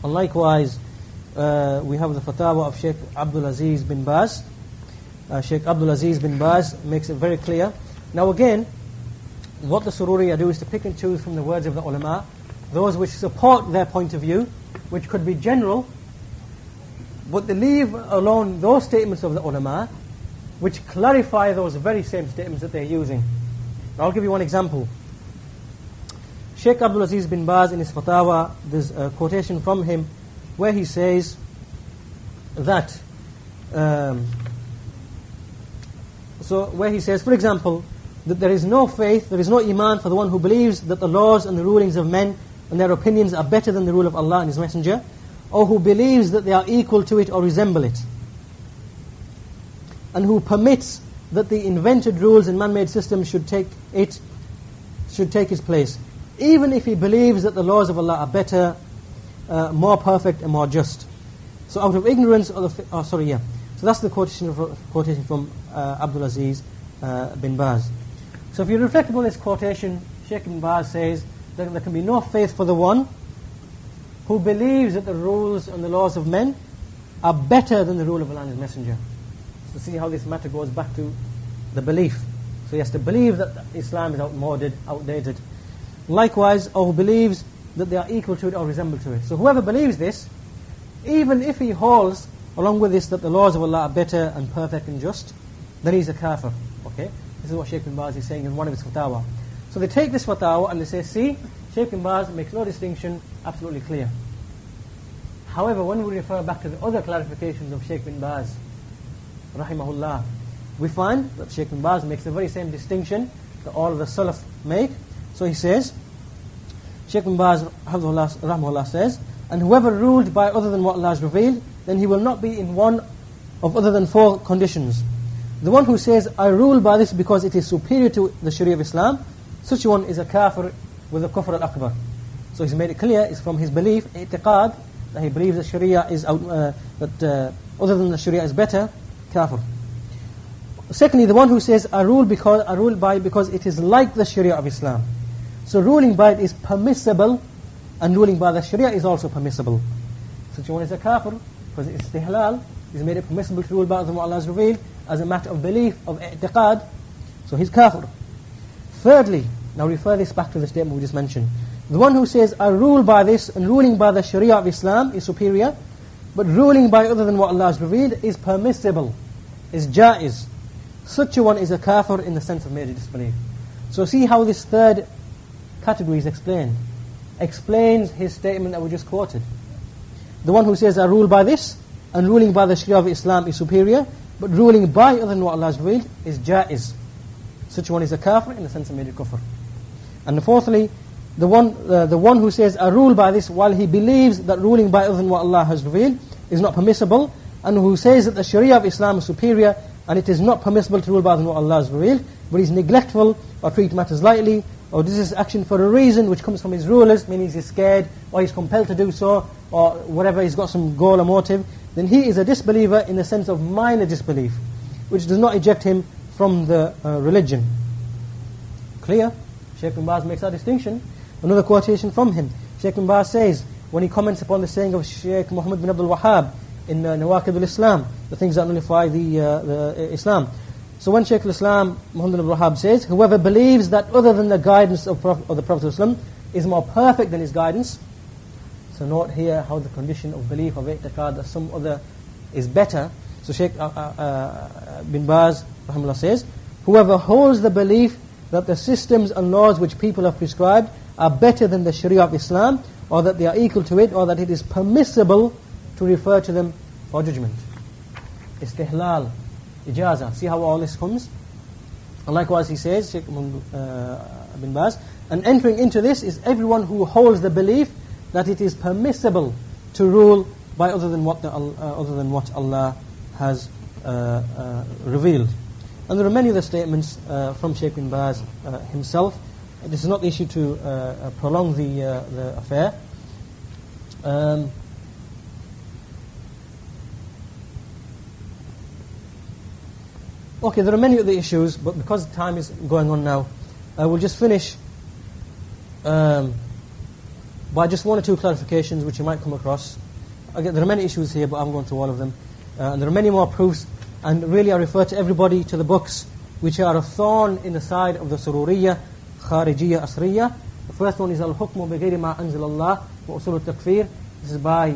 And likewise, we have the fatwa of Shaykh Abdul Aziz bin Baaz. Shaykh Abdul Aziz bin Baaz makes it very clear. Now again, what the Sururiya do is to pick and choose from the words of the ulama, those which support their point of view, which could be general, but they leave alone those statements of the ulama which clarify those very same statements that they're using. Now I'll give you one example. Shaykh Abdul Aziz bin Baaz in his fatwa, there's a quotation from him where he says that, for example, that there is no faith, there is no iman for the one who believes that the laws and the rulings of men and their opinions are better than the rule of Allah and His Messenger, or who believes that they are equal to it or resemble it, and who permits that the invented rules and man-made systems should take its place, even if he believes that the laws of Allah are better, more perfect and more just. So out of ignorance, So that's the quotation from Abdul Aziz bin Baaz. So if you reflect upon this quotation, Shaykh bin Baaz says that there can be no faith for the one who believes that the rules and the laws of men are better than the rule of Allah and His Messenger. So see how this matter goes back to the belief. So he has to believe that Islam is outdated. Likewise, or who believes that they are equal to it or resemble to it. So whoever believes this, even if he holds along with this that the laws of Allah are better and perfect and just, then he's a kafir. Okay? This is what Shaykh bin Baaz is saying in one of his fatwa. So they take this fatwa and they say, see, Shaykh bin Baaz makes no distinction, absolutely clear. However, when we refer back to the other clarifications of Shaykh bin Baaz, rahimahullah, we find that Shaykh bin Baaz makes the very same distinction that all of the Salaf make. So he says, Shaykh bin Baaz rahimahullah says, and whoever ruled by other than what Allah has revealed, then he will not be in one of other than 4 conditions. The one who says, I rule by this because it is superior to the Sharia of Islam, such a one is a kafir with a kufr al-akbar. So he's made it clear, it's from his belief, i'tiqad, that he believes that Sharia is other than the Sharia is better, kafir. Secondly, the one who says, I rule by because it is like the Sharia of Islam. So ruling by it is permissible, and ruling by the Sharia is also permissible. Such one is a kafir, because it's istihlal, he's made it permissible to rule by what Allah has revealed, as a matter of belief, of i'tiqad, so he's kafir. Thirdly, now refer this back to the statement we just mentioned. The one who says, I rule by this, and ruling by the Sharia of Islam is superior, but ruling by other than what Allah has revealed is permissible, is jaiz. Such a one is a kafir in the sense of major disbelief. So see how this third category is explained. Explains his statement that we just quoted. The one who says, I rule by this, and ruling by the Sharia of Islam is superior, but ruling by other than what Allah has revealed is jaiz. Such one is a kafir in the sense of major kufr. And fourthly, the one who says, I rule by this, while he believes that ruling by other than what Allah has revealed is not permissible, and who says that the Sharia of Islam is superior, and it is not permissible to rule by other than what Allah has revealed, but he's neglectful, or treat matters lightly, or does this action for a reason which comes from his rulers, meaning he's scared, or he's compelled to do so, or whatever, he's got some goal or motive, then he is a disbeliever in the sense of minor disbelief, which does not eject him from the religion. Clear? Shaykh bin Baaz makes that distinction. Another quotation from him. Shaykh bin Baaz says, when he comments upon the saying of Shaykh Muhammad bin Abdul Wahhab in Nawaqid al-Islam, the things that nullify the Islam. So when Shaykh al-Islam Muhammad bin Abdul Wahhab says, whoever believes that other than the guidance of the Prophet ﷺ is more perfect than his guidance. So note here how the condition of belief of i'tiqad that some other is better. So Shaykh bin Baaz rahimahullah says, whoever holds the belief that the systems and laws which people have prescribed are better than the Sharia of Islam, or that they are equal to it, or that it is permissible to refer to them for judgment. Istihlal, ijaza. See how all this comes? And likewise he says, Shaykh bin Baaz, and entering into this is everyone who holds the belief that it is permissible to rule by other than what Allah has revealed. And there are many other statements from Shaykh bin Baaz himself. This is not the issue to prolong the affair. Okay, there are many other issues, but because time is going on now, I will just finish by just one or two clarifications which you might come across. Again, there are many issues here, but I haven't gone through all of them. And there are many more proofs, and really I refer to everybody to the books which are a thorn in the side of the Sururiyya, Kharijiyya, Asriyya. The first one is Al-Hukmu Bighayri Ma Anzal Allah wa Usul Al-Takfir. This is by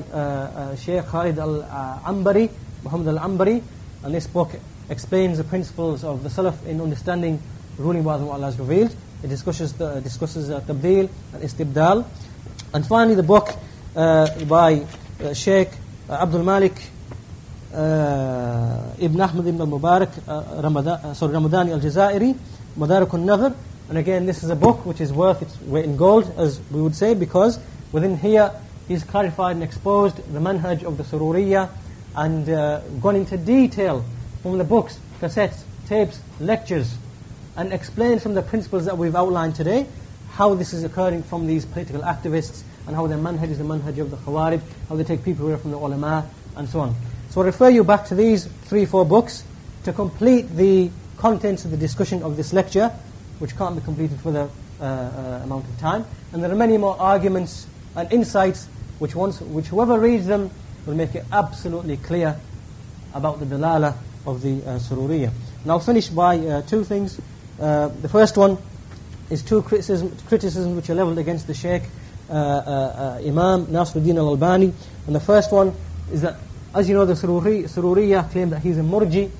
Shaykh Khalid Al-Ambari, Muhammad Al-Ambari, and this book explains the principles of the Salaf in understanding ruling by what Allah has revealed. It discusses Tabdeel and Istibdal. And finally the book by Shaykh Abdul Malik Ibn Ahmad Ibn al-Mubarak Ramadani al-Jazairi, Madarik al-Nazar. And again, this is a book which is worth its weight in gold, as we would say, because within here he's clarified and exposed the manhaj of the Sururiyya and gone into detail from the books, cassettes, tapes, lectures, and explained some of the principles that we've outlined today, how this is occurring from these political activists, and how their manhaj is the manhaj of the Khawarij, how they take people away from the ulama, and so on. So I refer you back to these 3-4 books to complete the contents of the discussion of this lecture, which can't be completed for the amount of time. And there are many more arguments and insights which whoever reads them will make it absolutely clear about the dalala of the Sururiyya. And I'll finish by 2 things. The first one is 2 criticisms which are levelled against the Shaykh Imam Nasiruddin al-Albani. And the first one is that, as you know, the Sururiyya claim that he's a murji,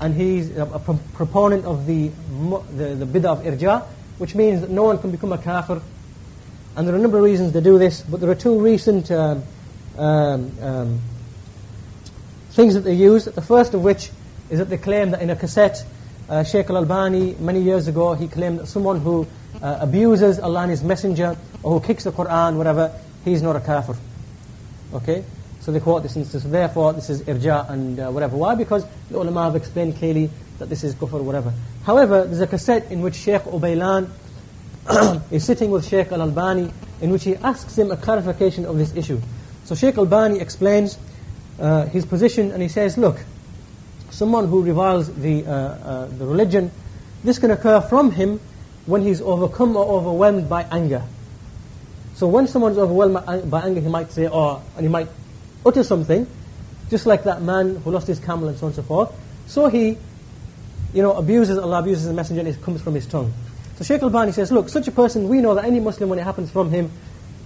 and he's a proponent of the bid'ah of irja, which means that no one can become a kafir. And there are a number of reasons they do this, but there are 2 recent things that they use. The first of which is that they claim that in a cassette, Shaykh al-Albani, many years ago, he claimed that someone who abuses Allah and His Messenger, or who kicks the Qur'an, whatever, he's not a kafir. Okay? So they quote this instance. Therefore, this is irja and whatever. Why? Because the ulama have explained clearly that this is kufr or whatever. However, there's a cassette in which Shaykh Ubaylan is sitting with Shaykh al-Albani, in which he asks him a clarification of this issue. So Shaykh al-Albani explains his position, and he says, look, someone who reviles the religion, this can occur from him when he's overcome or overwhelmed by anger. So when someone's overwhelmed by anger, he might say, and he might utter something, just like that man who lost his camel and so on and so forth. So he, abuses Allah, abuses the Messenger, and it comes from his tongue. So Shaykh al-Albani says, look, such a person, we know that any Muslim, when it happens from him,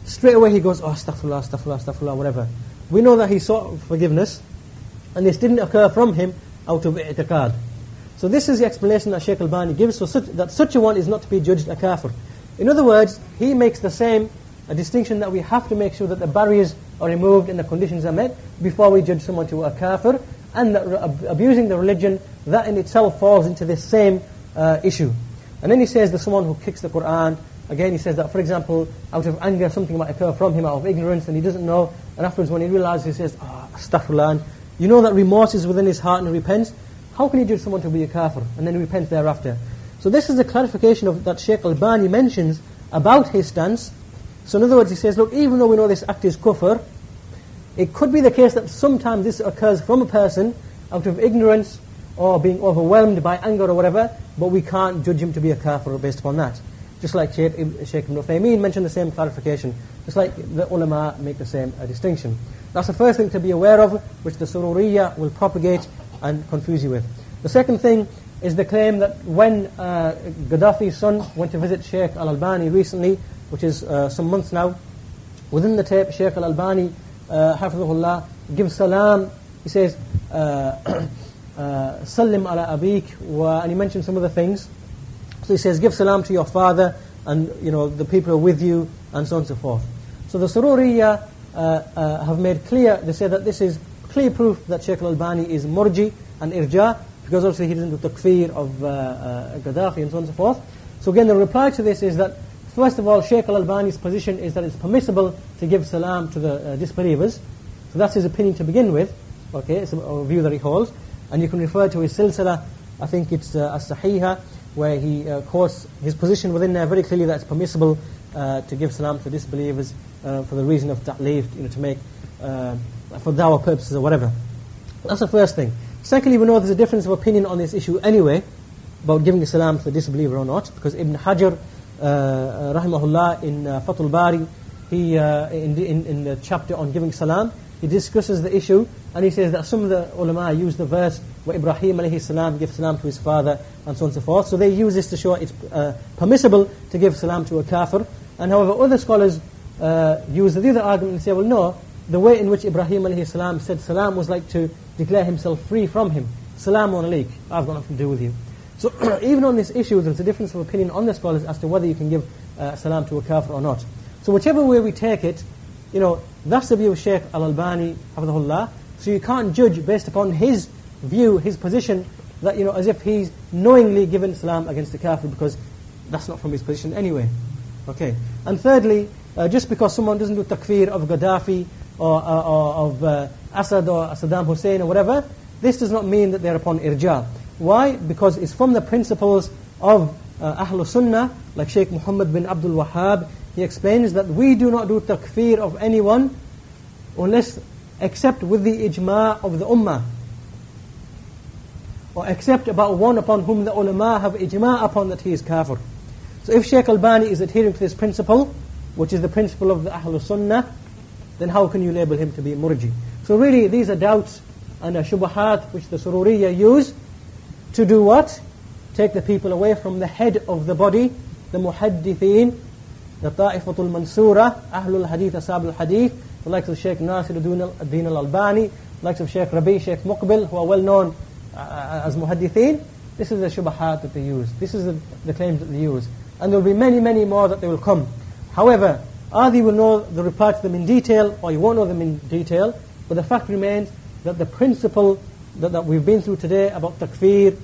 straight away he goes, astaghfirullah, astaghfirullah, astaghfirullah, whatever. We know that he sought forgiveness, and this didn't occur from him out of i'tiqad. So this is the explanation that Shaykh al-Albani gives, so that such a one is not to be judged a kafir. In other words, he makes the same a distinction that we have to make sure that the barriers are removed and the conditions are met before we judge someone to a kafir, and that abusing the religion, that in itself falls into this same issue. And then he says that someone who kicks the Qur'an, again he says that, for example, out of anger something might occur from him, out of ignorance, and he doesn't know, and afterwards when he realizes, he says, astaghfirullah, and you know that remorse is within his heart and he repents. How can you judge someone to be a kafir and then repent thereafter? So this is the clarification that Shaykh Albani mentions about his stance. So in other words, he says, look, even though we know this act is kufr, it could be the case that sometimes this occurs from a person out of ignorance or being overwhelmed by anger or whatever, but we can't judge him to be a kafir based upon that. Just like Shaykh Ibn Uthaymeen mentioned the same clarification, just like the ulama make the same distinction. That's the first thing to be aware of, which the Sururiyya will propagate and confuse you with. The second thing is the claim that when Gaddafi's son went to visit Shaykh al-Albani recently, which is some months now, within the tape, Shaykh al-Albani, hafidhahullah, gives salam. He says, Sallim ala abik, and he mentions some other things. So he says, give salam to your father, and the people are with you, and so on and so forth. So the Sururiyya have made clear, they say that this is clear proof that Shaykh al-Albani is murji and irja, because obviously he doesn't do takfir of Gaddafi and so on and so forth. So again, the reply to this is that, first of all, Shaykh al-Albani's position is that it's permissible to give salam to the disbelievers. So that's his opinion to begin with. Okay, it's a view that he holds. And you can refer to his silsila, I think it's as-sahiha, where he quotes his position within there very clearly that it's permissible to give salam to disbelievers for the reason of ta'leef, to make, for dawah purposes or whatever. That's the first thing. Secondly, we know there's a difference of opinion on this issue anyway, about giving a salam to the disbeliever or not, because Ibn Hajar, rahimahullah, in Fathul Bari, he in the chapter on giving salam, he discusses the issue, and he says that some of the ulama use the verse where Ibrahim alayhi salam gives salam to his father, and so on and so forth. So they use this to show it's permissible to give salam to a kafir. And however, other scholars use the other argument and say, well, no, the way in which Ibrahim alayhi salam said salam was like to declare himself free from him. Salamun alayk, I've got nothing to do with you. So even on this issue, there's a difference of opinion on the scholars as to whether you can give salam to a kafir or not. So whichever way we take it, that's the view of Shaykh Al-Albani, hafidhahullah. So you can't judge based upon his view, his position, that as if he's knowingly given salam against the kafir, because that's not from his position anyway. Okay. And thirdly, just because someone doesn't do takfir of Gaddafi or of Assad or Saddam Hussein or whatever, this does not mean that they're upon irja. Why? Because it's from the principles of Ahlul Sunnah, like Shaykh Muhammad bin Abdul Wahhab. He explains that we do not do takfir of anyone except with the ijma' of the ummah, or except about one upon whom the ulama have ijma' upon that he is kafir. So if Shaykh Albani is adhering to this principle, which is the principle of the Ahlul Sunnah, then how can you label him to be murji? So really these are doubts and shubahat which the Sururiyya use to do what? Take the people away from the head of the body, the muhaddithin, the ta'ifatul mansura, ahlul hadith, ashabul hadith, the likes of Shaykh Nasiruddin al-Albani, the likes of Shaykh Rabi, Shaykh Muqbil, who are well known as muhaddithin. This is the shubahat that they use. This is the claims that they use. And there will be many, many more that they will come. However, either you will know the reply to them in detail, or you won't know them in detail, but the fact remains that the principle that we've been through today about takfir,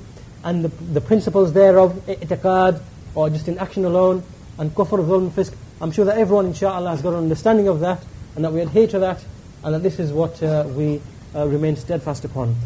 and the principles thereof, i'tiqad, or just in action alone, and kufr, dhulm, fisk, I'm sure that everyone, inshaAllah, has got an understanding of that, and that we adhere to that, and that this is what we remain steadfast upon.